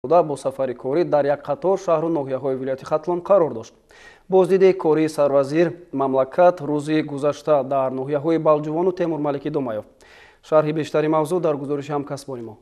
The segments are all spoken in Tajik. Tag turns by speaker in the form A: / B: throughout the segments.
A: бо сафари корӣ дар як қатор шаҳру ноҳияҳои вилояти Хатлон қарор дошт. Боздиди кории сарвазир мамлакат рӯзи гузашта дар ноҳияҳои Балҷувону Темурмаликӣ дома ёфт. шарҳи бештари мавзӯъ дар гузориши ҳамкасбони мо.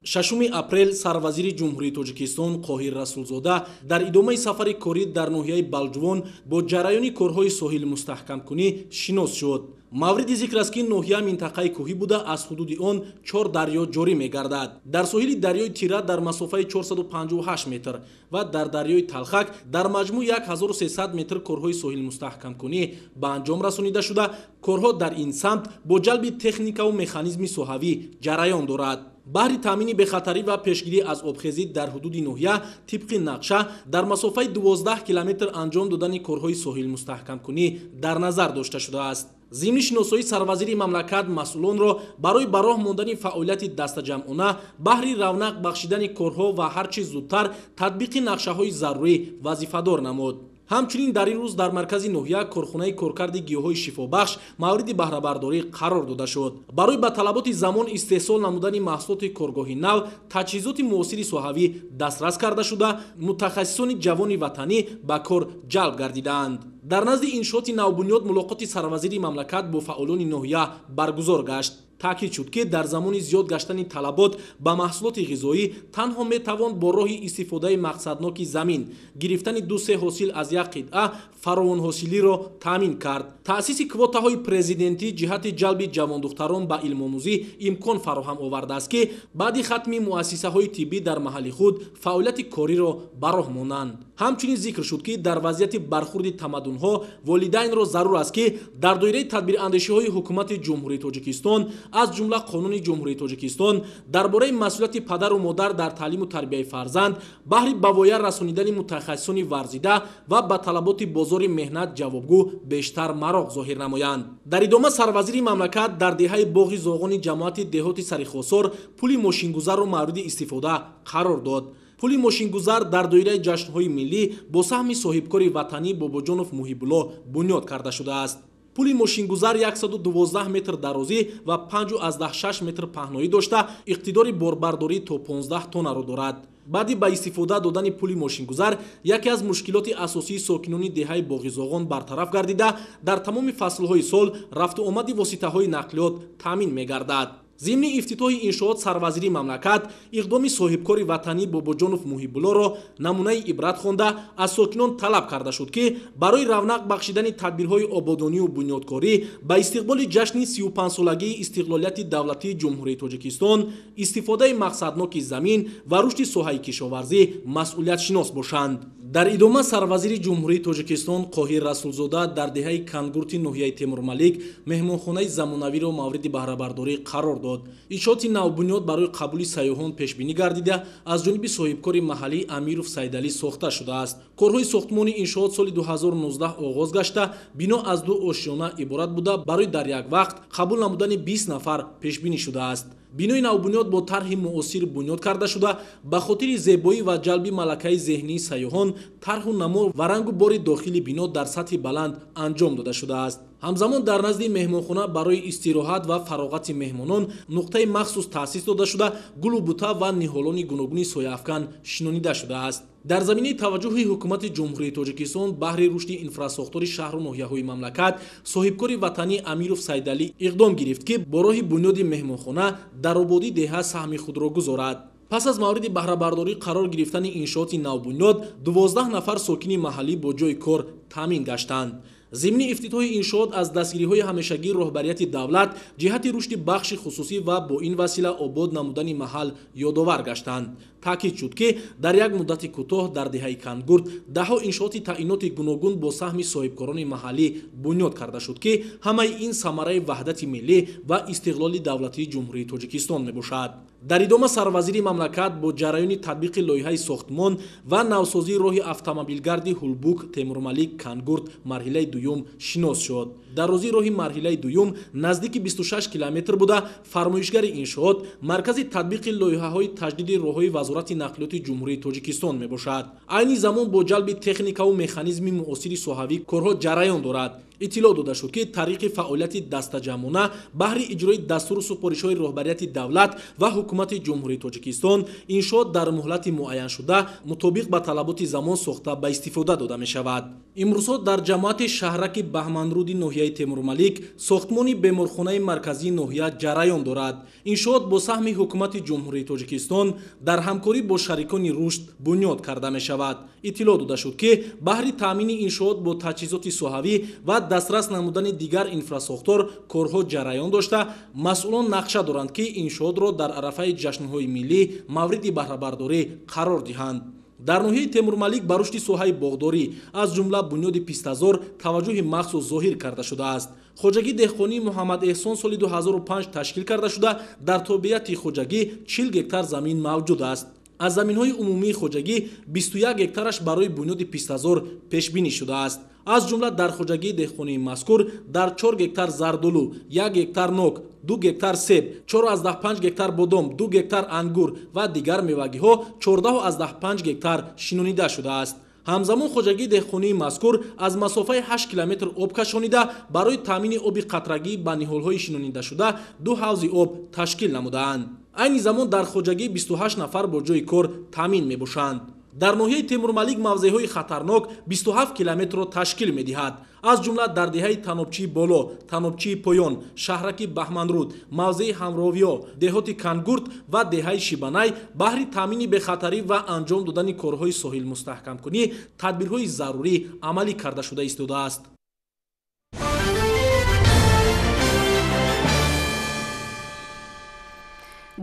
B: 6 апрел сарвазири ҷумҳурии Тоҷикистон Қоҳир Расулзода дар идомаи сафари корӣ дар ноҳияи Балҷувон бо ҷараёни корҳои соҳилмустаҳкамкунӣ шинос шуд. мавриди зикр аст ки ноҳия минтақаи кӯҳӣ буда аз ҳудуди он 4 дарё ҷорӣ мегардад. дар соҳили дарёи Тира дар масофаи 458 метр ва дар дарёи Талхак дар маҷмӯъ 1300 метр корҳои соҳилмустаҳкамкунӣ ба анҷом расонида шуда, корҳо дар ин самт бо ҷалби техникаву механизми соҳавӣ ҷараён дорад. баҳри таъмини бехатарӣ ва пешгирӣ аз обхезӣ дар ҳудуди ноҳия тибқи нақша дар масофаи 12 километр анҷом додани корҳои соҳилмустаҳкамкунӣ дар назар дошта шудааст. зимни шиносои сарвазири мамлакат масъулонро барои ба роҳ мондани фаъолияти дастаҷамъона баҳри равнақ бахшидани корҳо ва ҳарчи зудтар татбиқи нақшаҳои зарурӣ вазифадор намуд. ҳамчунин дар ин рӯз дар маркази ноҳия корхонаи коркарди гиёҳҳои шифобахш мавриди баҳрабардорӣ қарор дода шуд. барои ба талаботи замон истеҳсол намудани маҳсулоти коргоҳи нав таҷҳизоти муосири соҳавӣ дастрас карда шуда, мутахассисони ҷавони ватанӣ ба кор ҷалб гардидаанд. дар назди иншооти навбунёд мулоқоти сарвазири мамлакат бо фаъолони ноҳия баргузор гашт. таъкид шуд ки дар замони зиёд гаштани талабот ба маҳсулоти ғизоӣ танҳо метавон бо роҳи истифодаи мақсадноки замин гирифтани 2-3 ҳосил аз як қитъа фаровонҳосилиро таъмин кард. таъсиси квотаҳои президентӣ ҷиҳати ҷалби ҷавондухтарон ба илмомӯзӣ имкон фароҳам овардааст ки баъди хатми муассисаҳои тиббӣ дар маҳалли худ фаъолияти кориро ба роҳ монанд. ҳамчунин зикр шуд ки дар вазъияти бархурди тамаддунҳо волидайнро зарур аст ки дар доираи тадбирандешиҳои ҳукумати ҷумҳурии Тоҷикистон аз ҷумла қонуни ҷумҳурии Тоҷикистон дар бораи масъулияти падару модар дар таълиму тарбияи фарзанд баҳри ба воя расонидани мутахассисони варзида ва ба талаботи бозори меҳнат ҷавобгӯ бештар мароғ зоҳир намоянд. дар идома сарвазири мамлакат дар деҳаи боғи зоғони ҷамоати деҳоти Сарихосор пули мошингузарро мавриди истифода қарор дод. пули мошингузар дар доираи ҷашнҳои миллӣ бо саҳми соҳибкори ватанӣ Бобоҷонов Муҳибулло бунёд карда шудааст. пули мошингузар 112 метр дарозӣ ва 5,6 метр паҳноӣ дошта, иқтидори борбардорӣ то 15 тоннаро дорад. баъди ба истифода додани пули мошингузар яке аз мушкилоти асосии сокинони деҳаи Боғизоғон бартараф гардида, дар тамоми фаслҳои сол рафту омади воситаҳои нақлиёт таъмин мегардад. зимни ифтитоҳи иншоот сарвазири мамлакат иқдоми соҳибкори ватанӣ Бобоҷонов Муҳибуллоро намунаи ибрат хонда аз сокинон талаб карда шуд ки барои равнақ бахшидани тадбирҳои ободонию бунёдкорӣ ба истиқболи ҷашни 35-солагии истиқлолияти давлатии ҷумҳурии Тоҷикистон истифодаи мақсадноки замин ва рушди соҳаи кишоварзӣ масъулиятшинос бошанд. дар идома сарвазири ҷумҳурии Тоҷикистон Қоҳир Расулзода дар деҳаи Кангурти ноҳияи Темурмалик меҳмонхонаи замонавиро мавриди баҳрабардорӣ қарор дод. иншооти навбунёд барои қабули сайёҳон пешбинӣ гардида аз ҷониби соҳибкори маҳаллӣ Амиров Сайдалӣ сохта шудааст. корҳои сохтмони иншоот соли 2019 оғоз гашта, бино аз 2 ошёна иборат буда барои дар як вақт қабул намудани 20 нафар пешбинӣ шудааст. бинои навбунёд бо тарҳи муосир бунёд карда шуда, ба хотири зебоӣ ва ҷалби малакаи зеҳнии сайёҳон тарҳу намо ва рангу бори дохили бино дар сатҳи баланд анҷом дода шудааст. ҳамзамон дар назди меҳмонхона барои истироҳат ва фароғати меҳмонон нуқтаи махсус таъсис дода шуда, гулу бута ва ниҳолони гуногуни сояафкан шинонида шудааст. дар заминаи таваҷҷӯҳи ҳукумати ҷумҳурии Тоҷикистон баҳри рушди инфраструктури шаҳру ноҳияҳои мамлакат, соҳибкори ватанӣ Амиров Сайдалӣ иқдом гирифт ки бо роҳи бунёди меҳмонхона дар ободии деҳа саҳми худро гузорад. пас аз мавриди баҳрабардорӣ қарор гирифтани иншооти навбунёд 12 нафар сокини маҳаллӣ бо ҷои кор таъмин гаштанд. зимни ифтитоҳи иншоот аз дастгириҳои ҳамешагии роҳбарияти давлат ҷиҳати рушди бахши хусусӣ ва бо ин васила обод намудани маҳал ёдовар гаштанд. таъкид шуд ки дар як муддати кӯтоҳ дар деҳаи Кангурт даҳо иншооти таъиноти гуногун бо саҳми соҳибкорони маҳаллӣ бунёд карда шуд ки ҳамаи ин самараи ваҳдати миллӣ ва истиқлоли давлатии ҷумҳурии Тоҷикистон мебошад. дар идома сарвазири мамлакат бо ҷараёни татбиқи лоиҳаи сохтмон ва навсозии роҳи автомобилгарди Ҳулбук Темурмалик Кангурт марҳилаи дуюм шинос шуд. дарозии роҳи марҳилаи дуюм наздики 26 километр буда, фармоишгари иншоот маркази татбиқи лоиҳаҳои таҷдиди роҳҳои вазорати нақлиёти ҷумҳурии Тоҷикистон мебошад. айни замон бо ҷалби техникаву механизми муосири соҳавӣ корҳо ҷараён дорад. иттилоъ дода шуд ки тариқи фаъолияти дастаҷамона баҳри иҷрои дастуру супоришҳои роҳбарияти давлат ва ҳукумати ҷумҳурии Тоҷикистон иншоот дар муҳлати муайяншуда мутобиқ ба талаботи замон сохта ба истифода дода мешавад. имрӯзҳо дар ҷамоати шаҳраки баҳманруди ноҳияи Темурмалик сохтмони беморхонаи марказии ноҳия ҷараён дорад. иншоот бо саҳми ҳукумати ҷумҳурии Тоҷикистон дар ҳамкорӣ бо шарикони рушд бунёд карда мешавад. иттилоъ дода шуд ки баҳри таъмини иншоот бо таҷҳизоти соҳавӣ ва дастрас намудани дигар инфрасохтор корҳо ҷараён дошта, масъулон нақша доранд ки иншоотро дар арафаи ҷашнҳои миллӣ мавриди баҳрабардорӣ қарор диҳанд. дар ноҳияи Темурмалик ба рушди соҳаи боғдорӣ аз ҷумла бунёди пистазор таваҷҷӯҳи махсус зоҳир карда шудааст. хоҷагии деҳқонии Муҳаммад Эҳсон соли 2005 ташкил карда шуда, дар тобеати хоҷагӣ 40 гектар замин мавҷуд аст. аз заминҳои умумии хоҷагӣ 21 гектараш барои бунёди пистазор пешбинӣ шудааст. аз ҷумла дар хоҷагии деҳқонии мазкур дар 4 гектар зардолу, 1 гектар нок, 2 гектар себ, 4,5 гектар бодом, 2 гектар ангур ва дигар мевагиҳо 14,5 гектар шинонида шудааст. ҳамзамон хоҷагии деҳқонии мазкур аз масофаи 8 километр об кашонида барои таъмини оби қатрагӣ ба ниҳолҳои шинонидашуда 2 ҳавзи об ташкил намудаанд. айни замон дар хоҷагӣ 28 нафар бо ҷои кор таъмин мебошанд. дар ноҳияи Темурмалик мавзеъҳои хатарнок 27 километрро ташкил медиҳад. аз ҷумла дар деҳаи Танобчии боло, Танобчии поён, шаҳраки Баҳманруд, мавзеи Ҳамровиё, деҳоти Кангурт ва деҳаи Шибанай баҳри таъмини бехатарӣ ва анҷом додани корҳои соҳилмустаҳкамкунӣ тадбирҳои зарурӣ амалӣ карда шуда истодааст.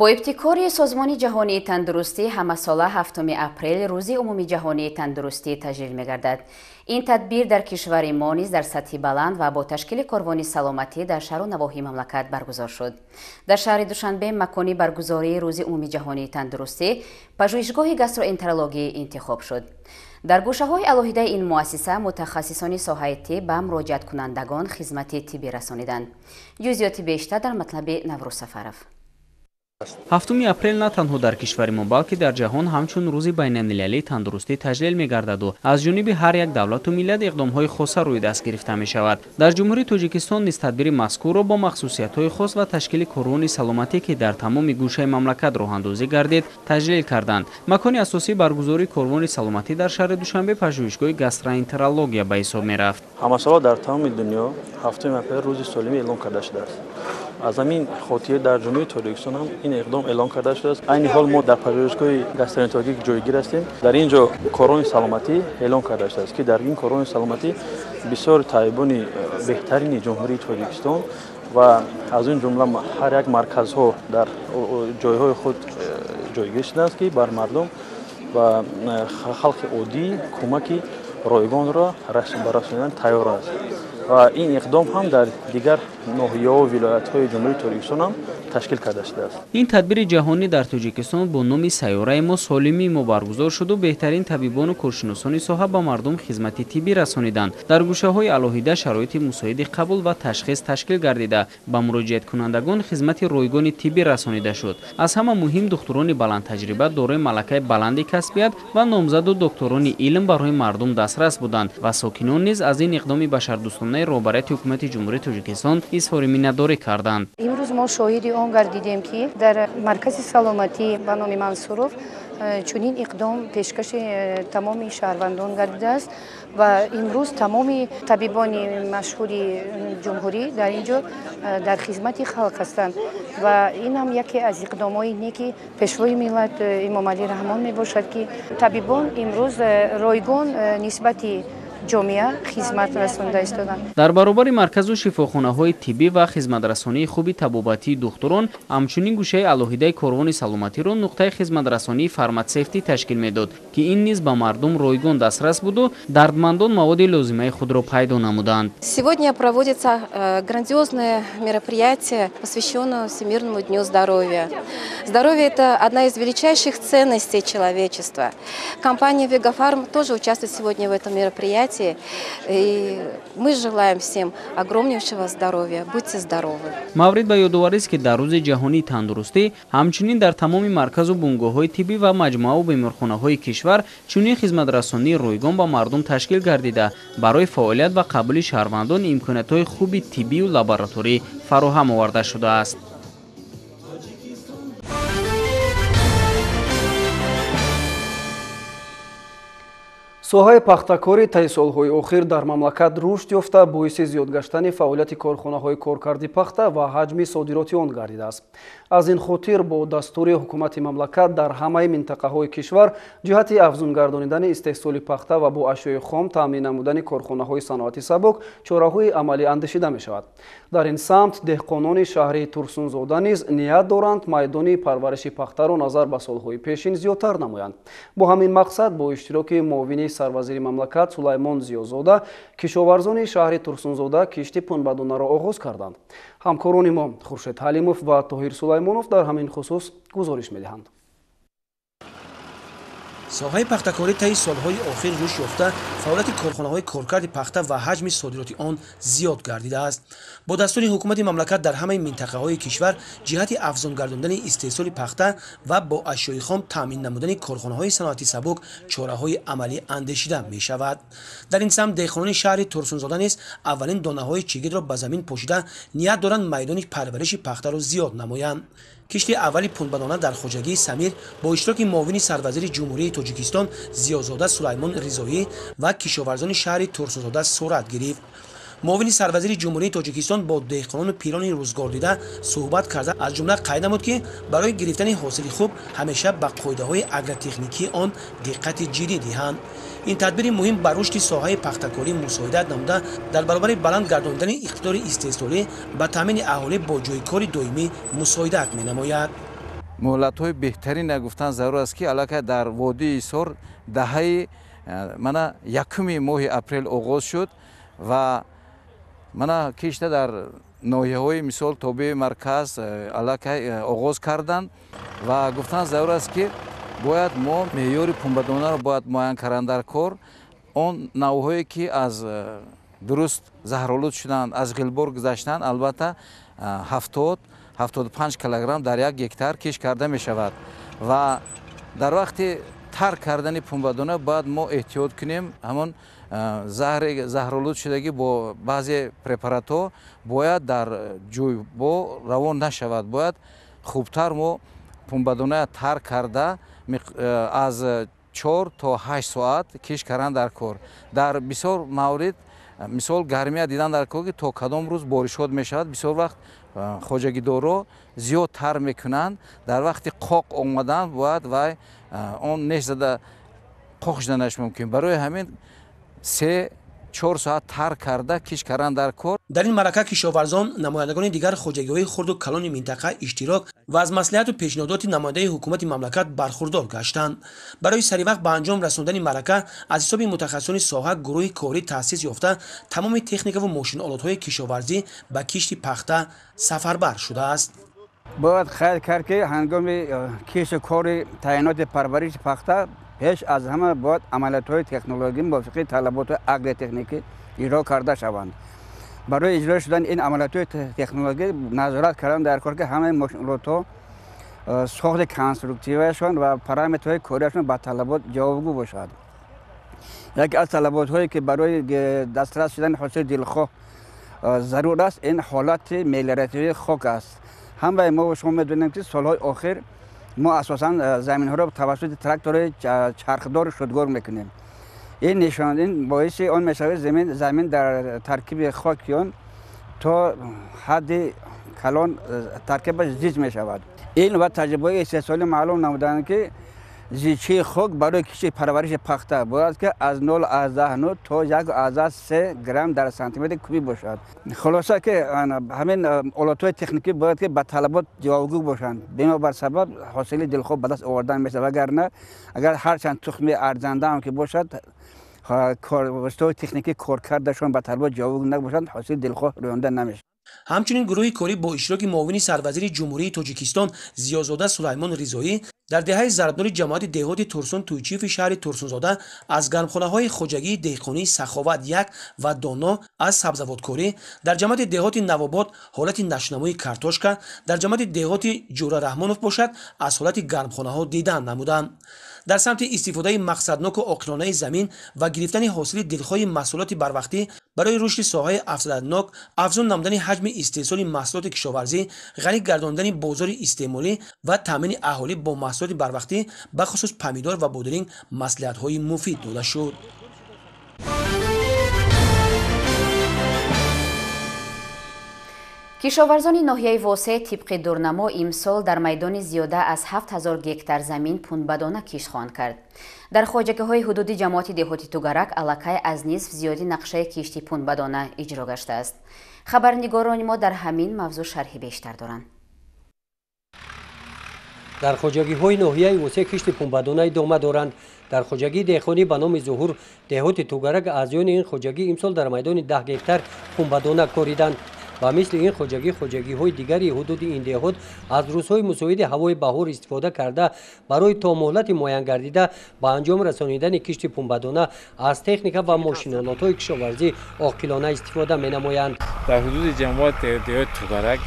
C: бо ибтикори Созмони ҷаҳонии тандурустӣ ҳамасола 7 апрел рӯзи умумии ҷаҳонии тандурустӣ таҷлил мегардад. ин тадбир дар кишвари мо низ дар сатҳи баланд ва бо ташкили корвони саломатӣ дар шаҳру навоҳии мамлакат баргузор шуд. дар шаҳри Душанбе макони баргузории рӯзи умумии ҷаҳонии тандурустӣ пажӯҳишгоҳи гастроэнтерологӣ интихоб шуд. дар гӯшаҳои алоҳидаи ин муассиса мутахассисони соҳаи тиб ба муроҷиаткунандагон хизмати тиббӣ расониданд. ҷузъиёти бештар дар матлаби Наврӯз Сафаров.
D: 7 апрел на танҳо дар кишвари мо балки дар ҷаҳон ҳамчун рӯзи байналмилалии тандурустӣ таҷлил мегардаду аз ҷониби ҳар як давлату миллат иқдомҳои хоса рӯи даст гирифта мешавад. дар ҷумҳурии Тоҷикистон низ тадбири мазкурро бо махсусиятҳои хос ва ташкили корвони саломатӣ ки дар тамоми гӯшаи мамлакат роҳандозӣ гардид таҷлил карданд. макони асосии баргузории корвони саломатӣ дар шаҳри Душанбе пажӯҳишгоҳи гастроэнтерология ба ҳисоб мерафт.
E: ҳамасола дар тамоми дунё 7 апрел рӯзи солимӣ эълон карда шудааст. аз ҳамин хотир дар ҷумҳурии Тоҷикистон ҳам ин иқдом эълон карда шудааст. айни ҳол мо дар пажӯҳишгоҳи гастроэнтерологӣ ҷойгир ҳастем. дар ин ҷо корвони саломатӣ эълон карда шудааст ки дар ин корвони саломатӣ бисёр табибони беҳтарини ҷумҳурии Тоҷикистон ва аз ин ҷумла ҳар як марказҳо дар ҷойҳои худ ҷойгир шудаанд ки бар мардум ва халқи оддӣ кӯмаки ройгонро ба расонидан тайёр аст. ва ин иқдом ҳам дар дигар ноҳияҳо вилоятҳои ҷумҳурии Тоҷикистон ҳам ташкил карда шудааст.
D: ин тадбири ҷаҳонӣ дар Тоҷикистон бо номи сайёраи мо солими мо баргузор шуду беҳтарин табибону коршиносони соҳа ба мардум хизмати тиббӣ расониданд. дар гӯшаҳои алоҳида шароити мусоиди қабул ва ташхис ташкил гардида ба муроҷиаткунандагон хизмати ройгони тиббӣ расонида шуд. аз ҳама муҳим духтурони баландтаҷриба дорои малакаи баланди касбият ва номзаду докторони илм барои мардум дастрас буданд ва сокинон низ аз ин иқдоми башардӯстонаи роҳбарияти ҳукумати ҷумҳурии Тоҷикистон изҳори миннатдорӣ карданд.
F: имрӯз мо шоҳиди он гардидем ки дар маркази саломатӣ ба номи Мансуров чунин иқдом пешкаши тамоми шаҳрвандон гардидааст ва имрӯз тамоми табибони машҳури ҷумҳурӣ дар ин ҷо дар хизмати халқ ҳастанд ва ин ҳам яке аз иқдомҳои не ки пешвои миллат Имомалӣ Раҳмон мебошад ки табибон имрӯз ройгон нисбати ҷомеа хизмат расонда истоданд.
D: дар баробари марказу шифохонаҳои тиббӣ ва хизматрасонии хуби табобатии духтурон ҳамчунин гӯшаи алоҳидаи корвони саломатиро нуқтаи хизматрасонии фарматсевтӣ ташкил медод ки ин низ ба мардум ройгон дастрас буду дардмандон маводи лозимаи худро пайдо намуданд.
G: Сегодня проводится грандиозное мероприятие, посвященное Всемирному дню здоровья. Здоровье – это одна из величайших ценностей человечества. Компания Вегафарм тоже участвует сегодня в этом мероприятии. мероприятии. И мы желаем всем огромнейшего здоровья. Будьте здоровы.
D: маврид ба ёдоварӣ است ки дар рӯзи ҷаҳонии тандурустӣ ҳамчунин дар тамоми марказу бунгоҳҳои тиббӣ ва маҷмӯаву беморхонаҳои кишвар чунин хизматрасонии ройгон ба мардум ташкил гардида барои фаъолият ва қабули шаҳрвандон имкониятҳои хуби тиббию лабораторӣ фароҳам оварда шудааст.
A: соҳаи пахтакорӣ таи солҳои охир дар мамлакат рушд ёфта боиси зиёд гаштани фаъолияти корхонаҳои коркарди пахта ва ҳаҷми содироти он гардидааст. аз ин хотир бо дастури ҳукумати мамлакат дар ҳамаи минтақаҳои кишвар ҷиҳати афзун гардонидани истеҳсоли пахта ва бо ашёи хом таъмин намудани корхонаҳои саноати сабук чораҳои амалӣ андешида мешавад. дар ин самт деҳқонони шаҳри турсунзода низ ният доранд майдони парвариши пахтаро назар ба солҳои пешин зиёдтар намоянд. бо ҳамин мақсад бо иштироки муовини сарвазири мамлакат Сулаймон Зиёзода кишоварзони шаҳри Турсунзода кишти пунбадонаро оғоз карданд. ҳамкорони мо Хуршед Ҳалимов ва Тоҳир Сулаймонов дар ҳамин хусус гузориш медиҳанд.
H: соҳаи пахтакорӣ таи солҳои охир рушд ёфта фаъолияти корхонаҳои коркарди пахта ва ҳаҷми содироти он зиёд гардидааст. бо дастури ҳукумати мамлакат дар ҳамаи минтақаҳои кишвар ҷиҳати афзун гардондани истеҳсоли пахта ва бо ашёи хом таъмин намудани корхонаҳои саноати сабук чораҳои амалӣ андешида мешавад. дар ин самт деҳқонони шаҳри Турсунзода низ аввалин донаҳои чигитро ба замин пошида ният доранд майдони парвариши пахтаро зиёд намоянд. кишти аввали пунбадона дар хоҷагии Самир бо иштироки муовини сарвазири ҷумҳурии Тоҷикистон Зиёзода Сулаймон Ризоӣ ва кишоварзони шаҳри Турсунзода сурат гирифт. муовини сарвазири ҷумҳурии Тоҷикистон бо деҳқонону пирони рӯзгордида суҳбат карда аз ҷумла қайд намуд, ки барои гирифтани ҳосили хуб ҳамеша ба қоидаҳои агротехникии он диққати ҷиддӣ диҳанд. ин тадбири муҳим ба рушди соҳаи пахтакорӣ мусоидат намуда дар баробари баланд гардонидани иқтидори истеҳсолӣ ба таъмини аҳолӣ бо ҷойкори доимӣ мусоидат менамояд.
I: муҳлатҳои беҳтарин гуфтан зарур аст, ки аллакай дар водии Исор даҳаи мана якуми моҳи апрел оғоз шуд ва мана кишта дар ноҳияҳои мисол тобеи марказ аллакай оғоз карданд ва гуфтан зарур аст, ки бояд мо меъёри пунбадонаро бояд муайян кардан дар кор. он навъҳое ки аз дуруст заҳролуд шуданд, аз ғилбор гузаштанд, албатта 70-75 килограмм дар як гектар киш карда мешавад ва дар вақти тарк кардани пунбадона бояд мо эҳтиёт кунем. ҳамон заҳролуд шудагӣ бо баъзе препаратҳо бояд дар ҷӯйбо равон нашавад. бояд хубтар мо пунбадоная тарк карда аз 4 то 8 соат киш кардан дар кор. дар бисёр маврид мисол гармия дидан дар кор, ки то кадом рӯз боришот мешавад. бисёр вақт хоҷагидоро зиёд тар мекунанд. дар вақти қоқ омадан бояд вай он неш зада қоқ шуданаш мумкин. барои ҳамин 3-4 соат тар карда киш кардан дар кор.
H: дар ин маърака кишоварзон, намояндагони дигар хоҷагиҳои хурду калони минтақа иштирок ва аз маслиҳату пешниҳодоти намояндаи ҳукумати мамлакат бархурдор гаштанд. барои саривақт ба анҷом расондани маърака аз ҳисоби мутахассисони соҳа гурӯҳи корӣ таъсис ёфта тамоми техникаву мошиноолатҳои кишоварзӣ ба кишти пахта сафарбар шудааст.
J: бояд хайр кард, ки ҳангоми киши кори таъиноти парвариши пахта пеш аз ҳама бояд амалиятҳои технологӣ мувофиқи талаботи агротехникӣ иҷро карда шаванд. барои иҷро шудани ин амалиятҳои технологӣ назорат кардан дар кор, ки ҳамаи мошиноолатҳо сохти конструктивашон ва параметрҳои корияшон ба талабот ҷавобгӯ бошад. яке аз талаботҳое ки барои дастрас шудани ҳосили дилхоҳ зарур аст, ин ҳолати мелиоративии хок аст. ҳамаи мо шумо медонем, ки солҳои охир мо асосан заминҳоро тавассути трактори чархдор шудгор мекунем. ин нишондин боиси он мешавад замин дар таркиби хоки он то ҳадди калон таркибаш зич мешавад. ин ва таҷрибаҳои истеҳсолӣ маълум намуданд, ки зичии хок барои киши парвариши пахта бояд ки аз 0,9 то 1,3 грамм дар сантиметри кубӣ бошад. хулоса ки ҳамин олатҳои техникӣ бояд ки ба талабот ҷавобгӯ бошанд. бинобар сабаб ҳосили дилхоҳ ба даст овардан мешавад. вагарна агар ҳарчанд тухми арзанда ҳам ки бошад, воситаҳои техникӣ коркардашон ба талабот ҷавобгӯ набошанд, ҳосили дилхоҳ рӯёнда намешавад.
H: همچنین گروه کاری با اشتراک معاون سروزیر جمهوری تاجیکستان زیازاده سلیمان رضایی در دهه ضربدار جماعت دهات تورسون تویچیف شهر تورسونزاده از گرمخانه‌های خوجگی، دهقانی، سخاوت 1 و دانا، از سبزواتکاری در جماعت دهات نواباد حالت نشنمای کارتوشکا، در جماعت دهات جورا رحمانوف باشد از حالت گرمخانه‌ها دیدن نمودند. در سمت استفاده مقصدناک و عاقلانه زمین و گرفتن حاصل دلخواه محصولات بروقتی برای رشد ساحه افزایشناک، افزون نمودن حجم استحصال محصولات کشاورزی، غنی گرداندن بازار استعمالی و تامین اهالی با محصولات بروقتی به خصوص پمیدار و بودرینگ مصلحت‌های مفید داده شد.
C: кишоварзони ноҳияи восе тибқи дурнамо имсол дар майдони зиёда аз 7000 гектар замин пунбадона кишт хоҳанд кард. дар хоҷагиҳои ҳудуди ҷамоати деҳоти тугарак аллакай аз нисф зиёди нақшаи кишти пунбадона иҷро гаштааст. хабарнигорони мо дар ҳамин мавзӯъ шарҳи бештар доранд.
K: дар хоҷагиҳои ноҳияи восе кишти пунбадона идома доранд. дар хоҷагии деҳқонӣ ба номи зуҳур деҳоти тугарак аъзоёни ин хоҷагӣ имсол дар майдони 10 гектар пунбадона кориданд. ва мисли ин хоҷагиҳои дигари ҳудуди ин деҳот аз рӯзҳои мусоиди ҳавои баҳор истифода карда барои то муҳлати муайян гардида ба анҷом расонидани кишти пунбадона аз техника ва мошинонотҳои кишоварзӣ оқилона истифода менамоянд.
L: дар ҳудуди ҷамоат деҳоти тугарак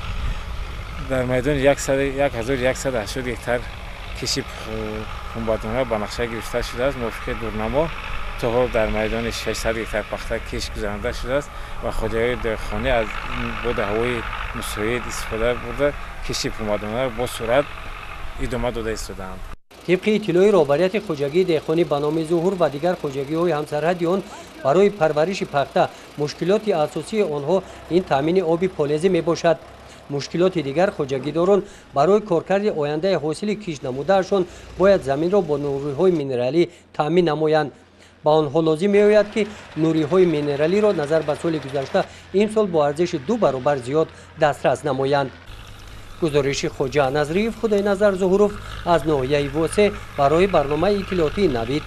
L: дар майдони 1180 гектар кишти пунбадона ба нақша гирифта шудааст. мувофиқи дурнамо то ҳол дар майдони 600 гектар пахта киш гузаронда шудааст ва хоҷагиҳои деҳқонӣ аз боди ҳавои мусоид истифода бурда кишти пунбадонаро бо суръат идома дода истодаанд.
K: тибқи иттилои роҳбарияти хоҷагии деҳқонӣ ба номи зуҳур ва дигар хоҷагиҳои ҳамсарҳади он барои парвариши пахта мушкилоти асосии онҳо ин таъмини оби полезӣ мебошад. мушкилоти дигар хоҷагидорон барои коркарди ояндаи ҳосили кишт намудаашон бояд заминро бо нуриҳои минералӣ таъмин намоянд. ба онҳо лозим меояд ки нуриҳои минералиро назар ба соли гузашта имсол бо арзиши 2 баробар зиёд дастрас намоянд. гузориши хоҷа назриев, худойназар зуҳуров аз ноҳияи восе барои барномаи иттилоотии навид.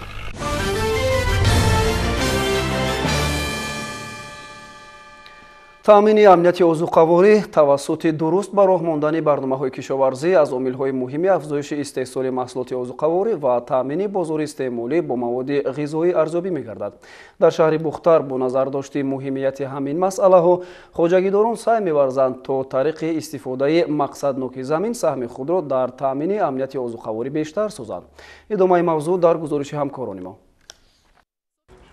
A: таъмини амнияти озуқаворӣ тавассути дуруст ба роҳ мондани барномаҳои кишоварзӣ аз омилҳои муҳими афзоиши истеҳсоли маҳсулоти озуқаворӣ ва таъмини бозори истеъмолӣ бо маводи ғизоӣ арзёбӣ мегардад. дар шаҳри Бухтар бо назардошти муҳимияти ҳамин масъалаҳо хоҷагидорон сай меварзанд то тариқи истифодаи мақсадноки замин саҳми худро дар таъмини амнияти озуқаворӣ бештар созанд. идомаи мавзӯъ дар гузориши ҳамкорони мо.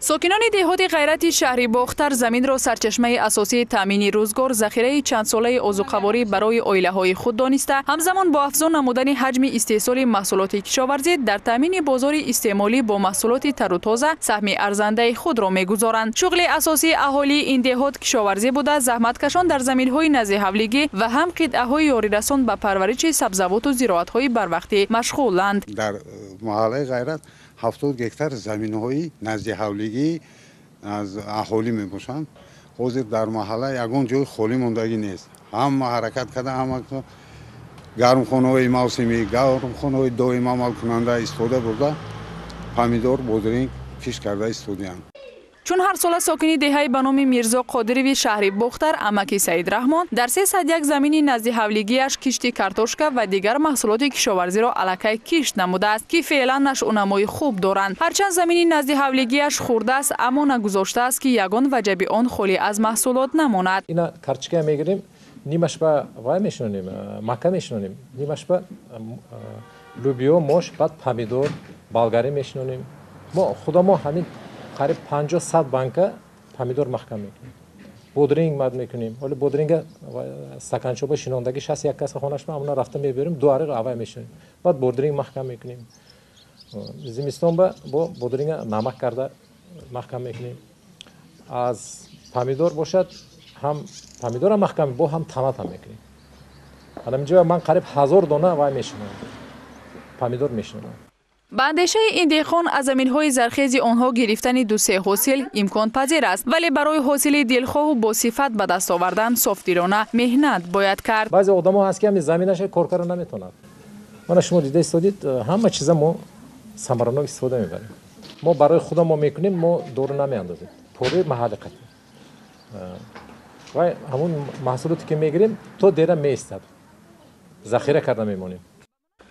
M: сокинони деҳоти ғайрати шаҳри Бухтар заминро сарчашмаи асосии таъмини рӯзгор, захираи чандсолаи озуқаворӣ барои оилаҳои худ дониста, ҳамзамон бо афзон намудани ҳаҷми истеҳсоли маҳсулоти кишоварзӣ дар таъмини бозори истеъмолӣ бо маҳсулоти тару тоза саҳми арзандаи худро мегузоранд. шуғли асосии аҳолии ин деҳот кишоварзӣ буда, заҳматкашон дар заминҳои назди ҳавлигӣ ва ҳам қитъаҳои ёрирасон ба парвариши сабзавоту зироатҳои барвақтӣ машғуланд.
N: дар маҳаллаи ғайрат 70 гектар заминҳои назди ҳавлигӣ аз аҳолӣ мебошанд. ҳозир дар маҳалла ягон ҷой холӣ мондагӣ нест. ҳама ҳаракат карда, ҳама гармхонаҳои мавсимӣ, гармхонаҳои доим амалкунанда истифода бурда помидор, бодринг кишт карда истодиянд.
M: чун ҳар сола сокини деҳаи ба номи Мирзо Қодирови шаҳри Бухтар амаки Саид Раҳмон дар 301 замини назди ҳавлигиаш кишти картошка ва дигар маҳсулоти кишоварзиро аллакай кишт намудааст ки феълан нашъунамои хуб доранд. ҳарчанд замини назди ҳавлигиаш хурдааст, аммо нагузоштааст ки ягон ваҷаби он холӣ аз маҳсулот намонад.
O: ина картошка мегирем, нимаш ба вай мешонем, мака мешонем, нимаш ба лубиё, мош, баъд помидор, болгарӣ мешонем. мо худо мо ҳамин қариб 50-100 банка помидор маҳкам мекунем. бодринг мад мекунем. ҳоли бодринга стаканчоба шинондаги 61 каса хонашма амна рафта меберем, 2 ариқ авай мешонем. баъд бодринг маҳкам мекунем. зимистон бо бодринга намак карда маҳкам мекунем. аз помидор бошад, ҳам помидора маҳкам, бо ҳам тамата мекунем. ҳаламиҷоя ман қариб 1000 дона авай мешонам. помидор мешонам.
M: ба андешаи ин деҳқон аз заминҳои зархези онҳо гирифтани 2-3 ҳосил имконпазир аст, вале барои ҳосили дилхоҳу босифат ба даст овардан софдилона меҳнат бояд кард.
O: баъзе одамо ҳаст ки ҳамин заминаша кор кара наметонад. мана шумо дида истодид, ҳама чиза мо самаранок истифода мебарем. мо барои худам мо мекунем, мо дору намеандозем. пори маҳалли қатъи. و همون محصولاتی که میگیریم تو دیره میستد ذخیره کرده میمونیم.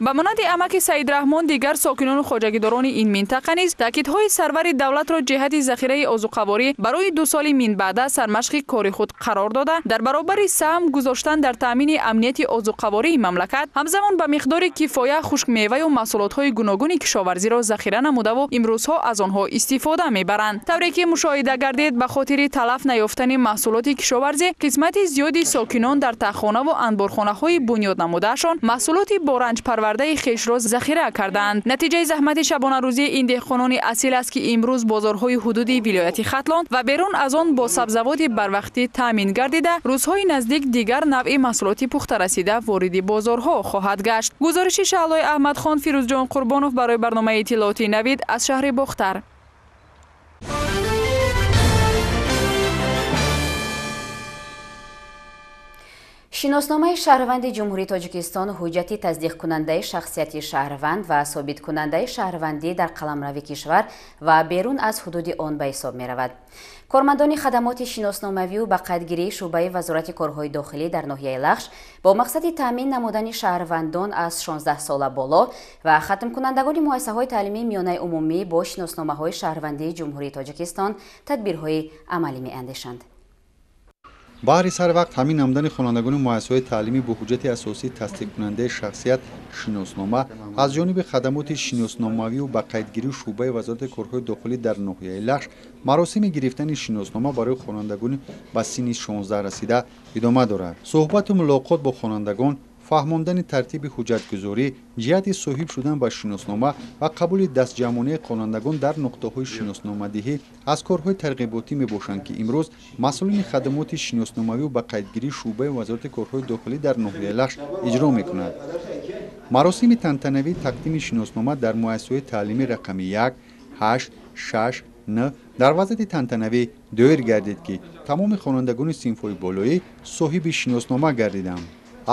M: ба монанди амаки саидрахмон дигар сокинони хоҷагидорони ин минтақа низ таъкидҳои сарвари давлатро ҷиҳати захираи озуқаворӣ барои 2 соли минбаъда сармашқи кори худ қарор дода дар баробари саҳм гузоштан дар таъмини амнияти озуқавории мамлакат ҳамзамон ба миқдори кифоя хушкмеваю маҳсулотҳои гуногуни кишоварзиро захира намудаву имрӯзҳо аз онҳо истифода мебаранд. тавре ки мушоҳида гардид ба хотири талаф наёфтани маҳсулоти кишоварзӣ қисмати зиёди сокинон дар таххонаву анборхонаҳои бунёднамудаашон маҳсулоти боранҷпарвардаи хешро захира карданд. натиҷаи заҳмати шабонарӯзии ин деҳқонони асил аст ки имрӯз бозорҳои ҳудуди вилояти хатлон ва берун аз он бо сабзавоти барвақтӣ таъмин гардида рӯзҳои наздик дигар навъи маҳсулоти пухтарасида вориди бозорҳо хоҳад гашт. гузориши шаълои аҳмадхон, фирӯзҷон қурбонов барои барномаи иттилооти Навид аз шаҳри Бохтар.
C: шиносномаи шаҳрванди ҷумҳурии Тоҷикистон ҳуҷҷати тасдиқкунандаи шахсияти шаҳрванд ва собиткунандаи шаҳрвандӣ дар қаламрави кишвар ва берун аз ҳудуди он ба ҳисоб меравад. кормандони хадамоти шиносномавию ба қайдгирии шуъбаи вазорати корҳои дохилӣ дар ноҳияи Лахш бо мақсади таъмин намудани шаҳрвандон аз 16 сола боло ва хатмкунандагони муассисаҳои таълимии миёнаи умумӣ бо шиносномаҳои шаҳрвандии ҷумҳурии Тоҷикистон тадбирҳои амалӣ меандешанд.
P: баҳри сар вақт ҳамин намудани хонандагони муассисаҳои таълимӣ бо ҳуҷҷати асосии тасдиқкунандаи шахсият шиноснома аз ҷониби хадамоти шиносномавию ба қайдгирии шуъбаи вазорати корҳои дохилӣ дар ноҳияи Лахш маросими гирифтани шиноснома барои хонандагони ба синни 16 расида идома дорад. суҳбату мулоқот бо хонандагон, фаҳмондани тартиби ҳуҷҷатгузорӣ, ҷиҳати соҳиб шудан ба шиноснома ва қабули дастҷамъонии хонандагон дар нуқтаҳои шиносномадиҳӣ аз корҳои тарғиботӣ мебошанд ки имрӯз масъулини хадамоти шиносномавию ба қайдгирии шуъбаи вазорати корҳои дохилӣ дар ноҳияи Лахш иҷро мекунад. маросими тантанавии тақдими шиноснома дар муассисаҳои таълимӣ рақами 1, 8, 6, 9 дар вазъияти тантанавӣ доир гардид ки тамоми хонандагони синфҳои болоӣ соҳиби шиноснома гардиданд.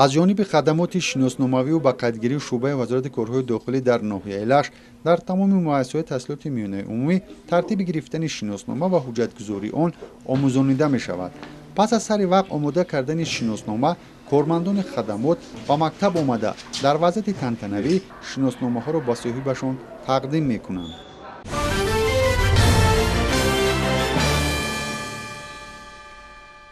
P: аз ҷониби хадамоти шиносномавию ба қайдгирии шуъбаи вазорати корҳои дохилӣ дар ноҳияи Лахш дар тамоми муассисаҳои таҳсилоти миёнаи умумӣ тартиби гирифтани шиноснома ва ҳуҷҷатгузории он омӯзонида мешавад. пас аз сари вақт омода кардани шиноснома кормандони хадамот ба мактаб омада дар вазъияти тантанавӣ шиносномаҳоро ба соҳибашон тақдим мекунанд.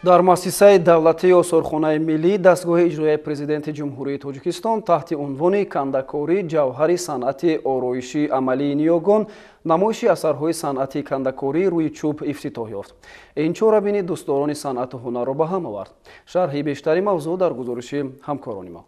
A: дар муассисаи давлатии осорхонаи миллӣ дастгоҳи иҷроияи президенти ҷумҳурии Тоҷикистон таҳти унвони кандакорӣ ҷавҳари санъати ороиши амалии ниёгон намоиши асарҳои санъати кандакорӣ рӯи чӯб ифтитоҳ ёфт. ин чорабини дӯстдорони санъату ҳунарро ба ҳам овард. шарҳи бештари мавзӯъ дар гузориши ҳамкорони мо.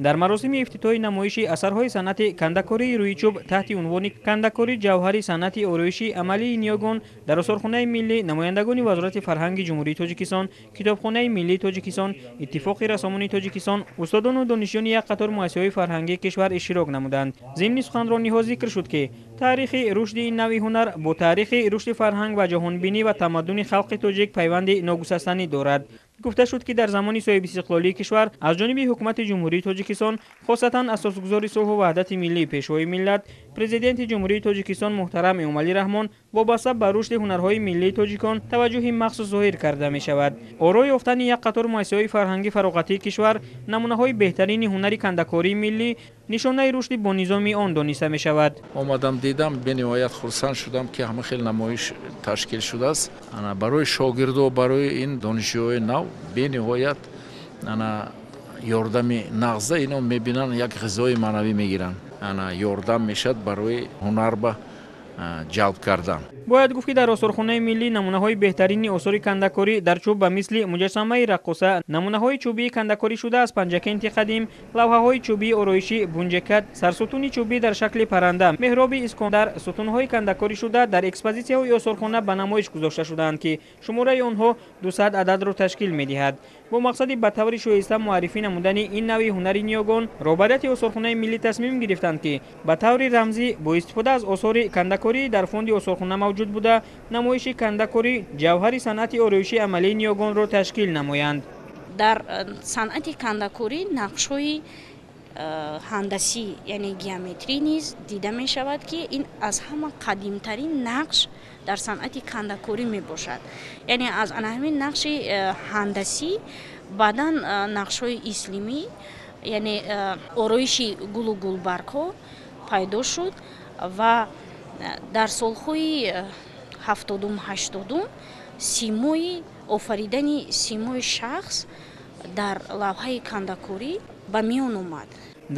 Q: дар маросими ифтитоҳи намоиши асарҳои санъати кандакории рӯи чӯб таҳти унвони кандакорӣ ҷавҳари санъати ороиши амалии ниёгон дар осорхонаи миллӣ намояндагони вазорати фарҳанги ҷумҳурии Тоҷикистон, китобхонаи миллии Тоҷикистон, иттифоқи рассомони Тоҷикистон, устодону донишҷӯёни як қатор муассисаҳои фарҳангии кишвар иштирок намуданд. зимни суханрониҳо зикр шуд ки таърихи рушди ин навъи ҳунар бо таърихи рушди фарҳанг ва ҷаҳонбинӣ ва тамаддуни халқи тоҷик пайванди ногусастанӣ дорад. гуфта шуд ки дар замони соҳибистиқлолии кишвар аз ҷониби ҳукумати ҷумҳурии Тоҷикистон, хосатан асосгузори сулҳу ваҳдати миллӣ пешвои миллат, президенти ҷумҳурии Тоҷикистон муҳтарам Эмомалӣ Раҳмон вобаста ба рушди ҳунарҳои миллии тоҷикон таваҷҷӯҳи махсус зоҳир карда мешавад. оро ёфтани як қатор муассисаҳои фарҳангии фароғатии кишвар намунаҳои беҳтарини ҳунари кандакории миллӣ нишонаи рушди бонизоми он дониста мешавад.
R: омадам дидам бениҳоят хурсанд шудам ки ҳама хел намоиш ташкил шудааст. барои шогирдо барои ин донишҷӯёи нав бениҳоят ёрдами нағза ино мебинанд як ғизои маънавӣ мегиранд. ёрдам мешад барои ҳунарба ҷалб кардан.
Q: бояд гуфт ки дар осорхонаи миллӣ намунаҳои беҳтарини осори кандакорӣ дар чӯб ба мисли муҷассамаи раққоса, намунаҳои чӯбии кандакорӣ шуда аз панҷакенти қадим, лавҳаҳои чӯбии ороиши бунҷакат, сарсутуни чӯбӣ дар шакли парранда, меҳроби искондар, сутунҳои кандакорӣ шуда дар экспозитсияҳои осорхона ба намоиш гузошта шуданд ки шумораи онҳо 200 ададро ташкил медиҳад. бо мақсади ба таври шоиста муаррифӣ намудани ин навъи ҳунари ниёгон, роҳбарияти осорхонаи миллӣ тасмим гирифтанд ки ба таври рамзӣ бо истифода аз осори кандакорӣ дар фонди осорхона мавҷуд буда намоиши кандакорӣ ҷавҳари санъати ороиши амалии ниёгонро ташкил намоянд.
S: дар санъати кандакорӣ нақшҳои ҳандаси яъне геометрӣ низ дида мешавад ки ин аз ҳама қадимтарин нақш дар санъати кандакорӣ мебошад. яъне аз ҳамин нақши ҳандасӣ баъдан нақшҳои ислимӣ яъне ороиши гулу гулбаргҳо пайдо шуд ва дар солҳои 70-80 симои офаридани симои шахс дар лавҳаи кандакорӣ ба миён омад.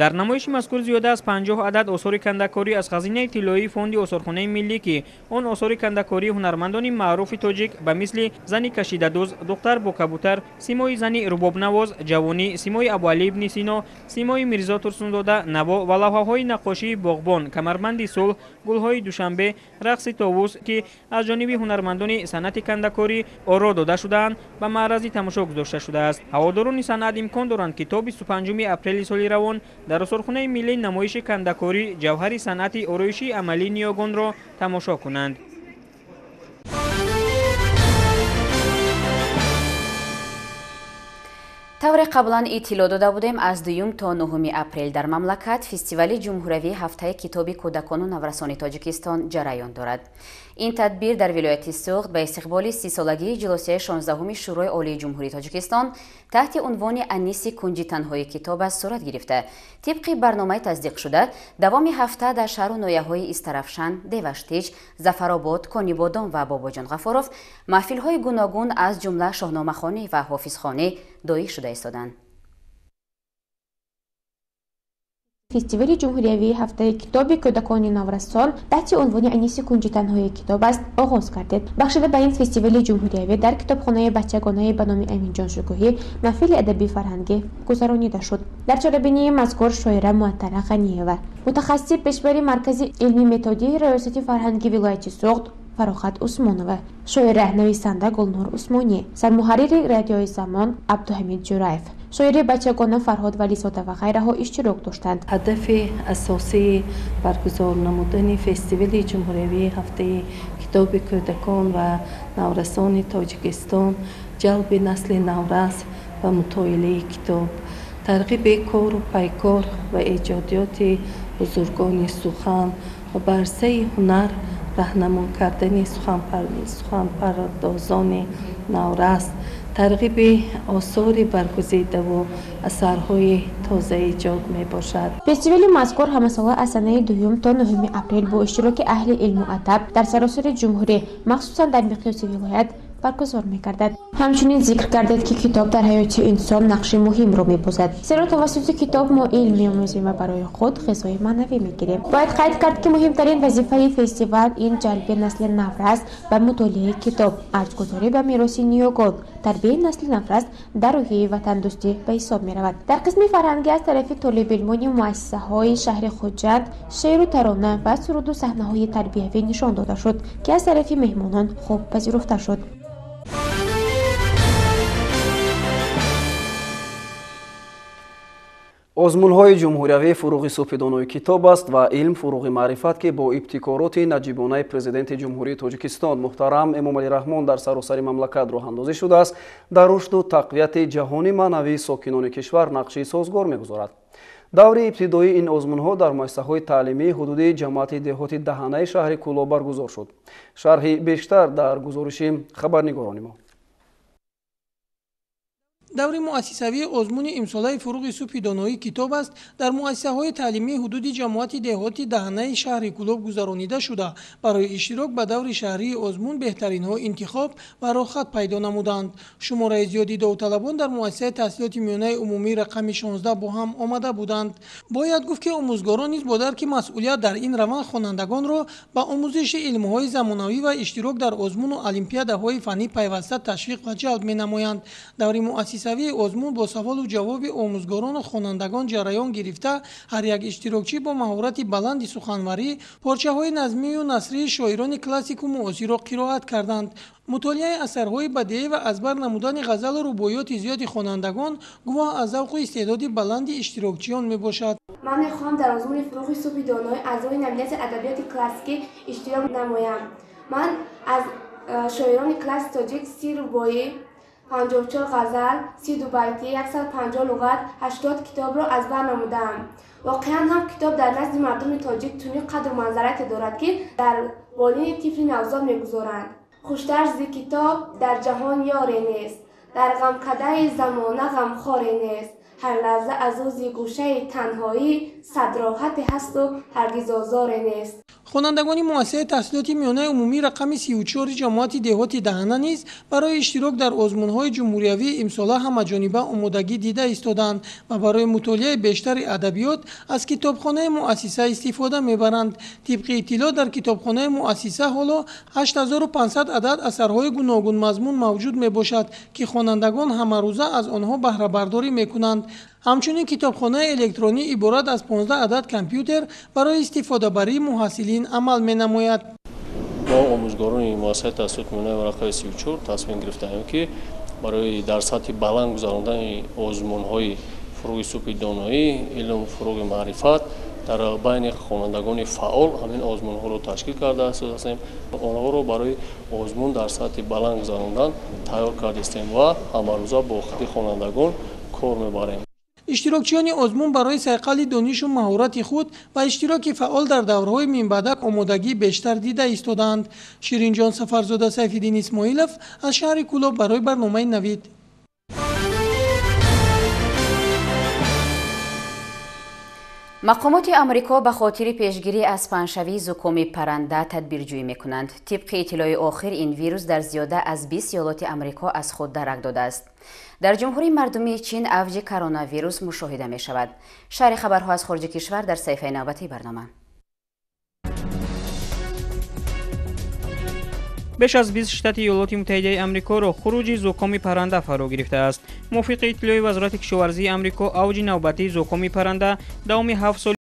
Q: дар намоиши мазкур зиёда аз 50 адад осори кандакорӣ аз хазинаи тиллоии фонди осорхонаи миллӣ ки он осори кандакории ҳунармандони маъруфи тоҷик ба мисли зани кашидадӯз, духтар бо кабутар, симои зани рубобнавоз, ҷавонӣ, симои Абуалӣ ибни Сино, симои Мирзо Турсунзода, Наво ва лавҳаҳои наққошии боғбон, камарбанди сулҳ, гулҳои душанбе, рақси товус ки аз ҷониби ҳунармандони санъати кандакорӣ оро дода шудаанд ба маърази тамошо гузошта шудааст. ҳаводорони санъат имкон доранд ки то 25 апрели соли равон дар осорхонаи миллии намоиши кандакорӣ ҷавҳари санъати ороиши амалии ниёгонро тамошо кунанд.
C: тавре қаблан иттилоъ дода будем, аз 2 то 9 апрел дар мамлакат фестивали ҷумҳуриявии ҳафтаи китоби кӯдакону наврасони тоҷикистон ҷараён дорад. ин тадбир дар вилояти Суғд ба истиқболи 30-солагии ҷулусияи 16-уми Шӯрои Олии Ҷумҳурии Тоҷикистон таҳти унвони Аниси кунҷи танҳои китоб аст сурат гирифта. тибқи барномаи таздиқшуда давоми ҳафта дар шаҳру нояҳои Истарафшан, Деваштич, Зафаробод, Конибодон ва Бобоҷон Ғафуров маҳфилҳои гуногун аз ҷумла шоҳномахонӣ ва ҳофизхонӣ доӣ шуда истоданд.
T: фестивали ҷумҳуриявии ҳафтаи китоби кӯдакони наврасон таҳти унвони Аниси кунҷи танҳои китоб аст оғоз гардид. бахшида ба ин фестивали ҷумҳуриявӣ дар китобхонаи бачагонаи ба номи Аминҷон Шукӯҳӣ маҳфили адабӣ фарҳангӣ гузаронида шуд. дар чорабинии мазкур шоира Муаттара Ғаниева, мутахассиси пешбари маркази илми методии раёсати фарҳанги вилояти Суғд Фарохат Усмонова, шоира нависанда Гулнур Усмонӣ, сармуҳаррири радиои Замон Абдуҳамид Ҷураев, шоири бачагона Фарҳод Вализода ва ғайраҳо иштирок доштанд.
U: ҳадафи асосии баргузор намудани фестивали ҷумҳуриявии ҳафтаи китоби кӯдакон ва наврасони Тоҷикистон ҷалби насли наврас ба мутоилаи китоб, тарғиби кору пайкор ва эҷодиёти бузургони сухан ва ба арсаи ҳунар раҳнамо кардани суханпардозони наврас, тарғиби осори баргузидаву асарҳои тоза эҷод мебошад.
T: фестивали мазкур ҳамасола аз санаи 2 то 9 апрел бо иштироки аҳли илму адаб дар саросари ҷумҳурӣ махсусан дар миқёси вилоят баргузор мегардад. ҳамчунин зикр гардид ки китоб дар ҳаёти инсон нақши муҳимро мебозад, зеро тавассути китоб мо илм меомӯзем ва барои худ ғизои маънавӣ мегирем. бояд қайд кард ки муҳимтарин вазифаи фестивал ин ҷалби насли наврас ба мутолиаи китоб, арзгузорӣ ба мероси ниёгон, тарбияи насли наврас дар рӯҳияи ватандӯстӣ ба ҳисоб меравад. дар қисми фарҳангӣ аз тарафи толибилмони муассисаҳои шаҳри Хуҷанд шеъру тарона ва суруду саҳнаҳои тарбиявӣ нишон дода шуд ки аз тарафи меҳмонон хуб пазируфта шуд.
A: озмунҳои ҷумҳуриявӣ фуруғи субҳи донои китоб аст ва илм фуруғи маърифат ки бо ибтикороти наҷибонаи президенти ҷумҳурии Тоҷикистон муҳтарам Эмомалӣ Раҳмон дар саросари мамлакат роҳандозӣ шудааст, дар рушду тақвияти ҷаҳони маънавии сокинони кишвар нақши созгор мегузорад. даври ибтидоии ин озмунҳо дар муассисаҳои таълимии ҳудуди ҷамоати деҳоти Даҳанаи шаҳри Кӯло баргузор шуд. шарҳи бештар дар гузориши хабарнигорони мо.
V: даври муассисавии озмуни имсолаи фуруғи субҳи доноии китоб аст дар муассисаҳои таълимии ҳудуди ҷамоати деҳоти Даҳанаи шаҳри Кӯлоб гузаронида шуда, барои иштирок ба даври шаҳрии озмун беҳтаринҳо интихоб ва рохат пайдо намуданд. шумораи зиёди довталабон дар муассисаи таҳсилоти миёнаи умумии рақами 16 бо ҳам омада буданд. бояд гуфт ки омӯзгорон низ бо дарки масъулият дар ин раванд хонандагонро ба омӯзиши илмҳои замонавӣ ва иштирок дар озмуну олимпиадаҳои фаннӣ пайваста ташвиқ ва ҷалб менамоянд. даври муассисавии озмун бо саволу ҷавоби омӯзгорону хонандагон ҷараён гирифта, ҳар як иштирокчӣ бо маҳорати баланди суханварӣ порчаҳои назмию насрии шоирони классику муосирро қироат карданд. мутолиаи асарҳои бадеӣ ва азбар намудани ғазалу рубоиёти зиёди хонандагон гувоҳ аз завқу истеъдоди баланди иштирокчиён мебошад.
W: ман мехоҳам дар озмуни фуруғи субҳи донои аъзои номинатсияи адабиёти классикӣ иштирок намоям. ман аз шоирони классик тоҷик 30 рубоӣ 54 غزل، 32 بیتی، 150 لغت، 80 کتاب را از بر نموده‌ام. واقعا هم کتاب در نزد مردم تاجیک چنین قدر و منزلتی دارد که در بالین طفل نوزاد می‌گذارند. خوشتر ز کتاب در جهان یاری نیست، در غمکده زمانه غمخواری نیست. هر لحظه از او ز گوشه تنهایی صد راحتی هست و هرگز آزاری نیست.
V: خوانندگان مؤسسه تحصیلات میانه عمومی رقم 34 جماعت دهات دهنه نیز برای اشتراک در آزمون‌های جمهوریوی امساله همه‌جانبه آمادگی دیده ایستادند و برای مطالعه بیشتر ادبیات از کتابخانه مؤسسه استفاده می‌برند. طبق اطلاع در کتابخانه مؤسسه حالا 8500 عدد اثرهای گوناگون مضمون موجود میباشد که خوانندگان همه روزه از آنها بهره برداری میکنند. همچنین کتابخانه الکترونی عبارت از 15 عدد کامپیوتر برای استفاده برای محصلین عمل می‌نماید.
B: ما آموزگاران مؤسسه تحصیلات میانه ورقه 34 تصمیم گرفتیم که برای در سطح بلند گذراندن آزمون‌های فروغ سوپی دانایی، علم فروغ معرفت در بین خوانندگان فعال همین آزمون‌ها را تشکیل کرده هستیم. آنها را برای آزمون در سطح بلند گذراندن تیار کردیم و همه روزه با خود خوانندگان کار می‌بریم.
V: اشتراکچیان آزمون برای صیقل دانش و مهارت خود و اشتراک فعال در دوره‌های منبعدک آمادگی بیشتر دیده ایستادند. شیرین جان سفرزاده، سیفالدین اسماعیلوف از شهر کولاب برای برنامه نوید.
C: مقامات آمریکا به خاطر پیشگیری از پنشوی زکام پرنده تدبیرجویی میکنند. طبق اطلاع آخر این ویروس در زیاده از 20 ایالات آمریکا از خود درک داده است. در جمهوری مردمی چین اوج کرونا ویروس مشاهده می شود. شرح خبرها از خارج کشور در صفحه نوبتی برنامه.
Q: بیش از 20 شتات ایالات متحده آمریکا را خروج زکام پرنده فرا گرفته است. موافق اطلاع وزارت کشاورزی آمریکا اوج نوبتی زکام پرنده دوام 7 سال